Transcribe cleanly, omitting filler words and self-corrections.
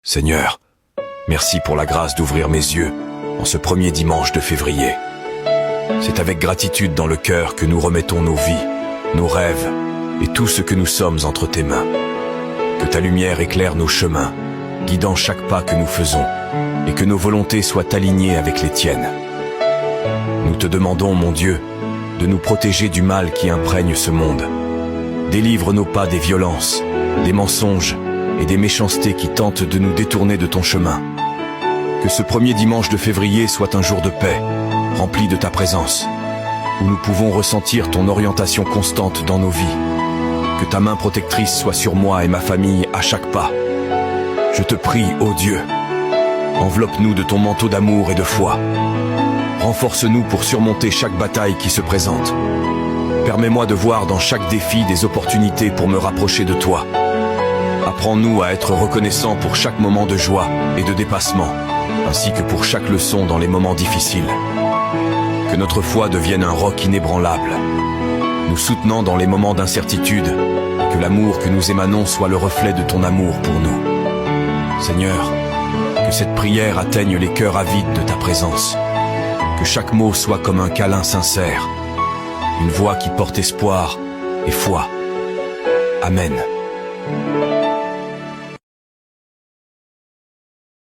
Seigneur, merci pour la grâce d'ouvrir mes yeux en ce premier dimanche de février. C'est avec gratitude dans le cœur que nous remettons nos vies, nos rêves et tout ce que nous sommes entre tes mains. Que ta lumière éclaire nos chemins, guidant chaque pas que nous faisons, et que nos volontés soient alignées avec les tiennes. Nous te demandons, mon Dieu, de nous protéger du mal qui imprègne ce monde. Délivre nos pas des violences, des mensonges et des méchancetés qui tentent de nous détourner de ton chemin. Que ce premier dimanche de février soit un jour de paix, rempli de ta présence, où nous pouvons ressentir ton orientation constante dans nos vies. Que ta main protectrice soit sur moi et ma famille à chaque pas. Je te prie, ô Dieu, enveloppe-nous de ton manteau d'amour et de foi. Renforce-nous pour surmonter chaque bataille qui se présente. Permets-moi de voir dans chaque défi des opportunités pour me rapprocher de toi. Apprends-nous à être reconnaissants pour chaque moment de joie et de dépassement, ainsi que pour chaque leçon dans les moments difficiles. Que notre foi devienne un roc inébranlable, nous soutenant dans les moments d'incertitude, et que l'amour que nous émanons soit le reflet de ton amour pour nous. Seigneur, que cette prière atteigne les cœurs avides de ta présence, que chaque mot soit comme un câlin sincère, une voix qui porte espoir et foi. Amen.